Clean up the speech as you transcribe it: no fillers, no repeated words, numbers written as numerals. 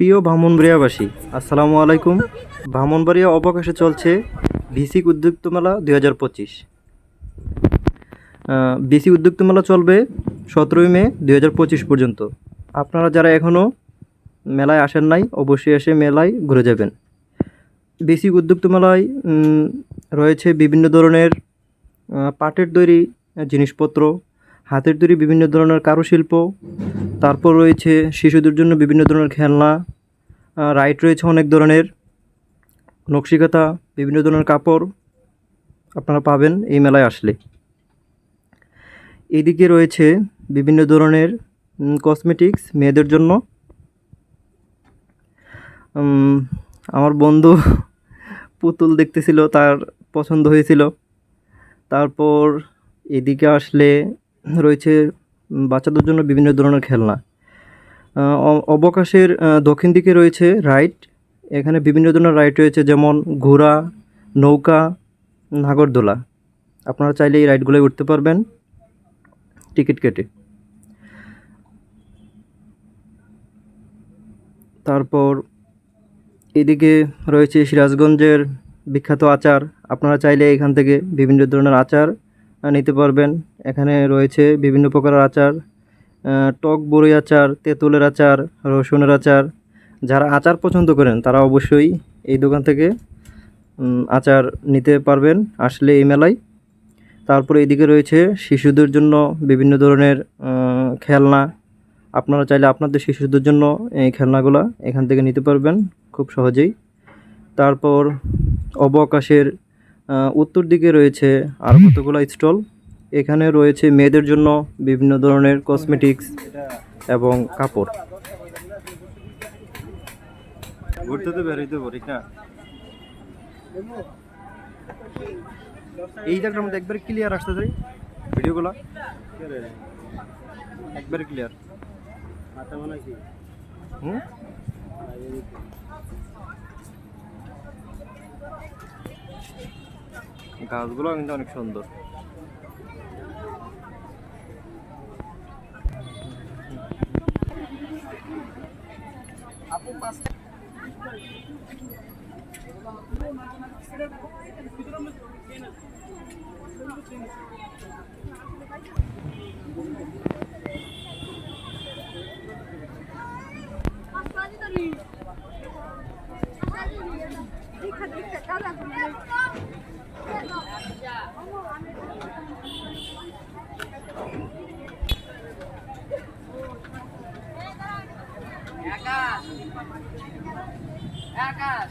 প্রিয় ব্রাহ্মণবাড়িয়াবাসী, আসসালামু আলাইকুম। ব্রাহ্মণবাড়িয়া অবকাশে চলছে ভিসিক উদ্যোক্তা মেলা 2025। ভিসিক উদ্যোক্তা মেলা চলবে 17ই মে 2025 পর্যন্ত। আপনারা যারা এখনও মেলায় আসেন নাই, অবশ্যই এসে মেলায় ঘুরে যাবেন। ভিসিক উদ্যোক্তা মেলায় রয়েছে বিভিন্ন ধরনের পাটের তৈরি জিনিসপত্র, হাতের তৈরি বিভিন্ন ধরনের কারুশিল্প, তারপর রয়েছে শিশুদের জন্য বিভিন্ন ধরনের খেলনা, রাইড রয়েছে অনেক ধরনের, নকশিকাঁথা, বিভিন্ন ধরনের কাপড় আপনারা পাবেন এই মেলায় আসলে। এদিকে রয়েছে বিভিন্ন ধরনের কসমেটিক্স মেয়েদের জন্য। আমার বন্ধু পুতুল দেখতেছিল, তার পছন্দ হয়েছিল। তারপর এদিকে আসলে রয়েছে বাচ্চাদের জন্য বিভিন্ন ধরনের খেলনা। অবকাশের দক্ষিণ দিকে রয়েছে রাইড। এখানে বিভিন্ন ধরনের রাইড রয়েছে, যেমন ঘোড়া, নৌকা, নাগরদোলা। আপনারা চাইলে এই রাইডগুলোয় উঠতে পারবেন টিকিট কেটে। তারপর এদিকে রয়েছে সিরাজগঞ্জের বিখ্যাত আচার। আপনারা চাইলে এখান থেকে বিভিন্ন ধরনের আচার নিতে পারবেন। এখানে রয়েছে বিভিন্ন প্রকারের আচার, টক বড়ই আচার, তেঁতুলের আচার, রসুনের আচার। যারা আচার পছন্দ করেন তারা অবশ্যই এই দোকান থেকে আচার নিতে পারবেন আসলে এই মেলায়। তারপরে এদিকে রয়েছে শিশুদের জন্য বিভিন্ন ধরনের খেলনা। আপনারা চাইলে আপনাদের শিশুদের জন্য এই খেলনাগুলো এখান থেকে নিতে পারবেন খুব সহজেই। তারপর অবকাশের উত্তর দিকে রয়েছে আরও কতগুলো স্টল। এখানে রয়েছে মেয়েদের জন্য বিভিন্ন ধরনের কসমেটিক্স এবং কাপড়। ঘুরতে তো বেরোইতে পারি না, এই জায়গাটার মধ্যে একবারে ক্লিয়ার আসতে চাই ভিডিওগুলো, একবারে ক্লিয়ার। গাছগুলো কিন্তু অনেক সুন্দর। আকাশ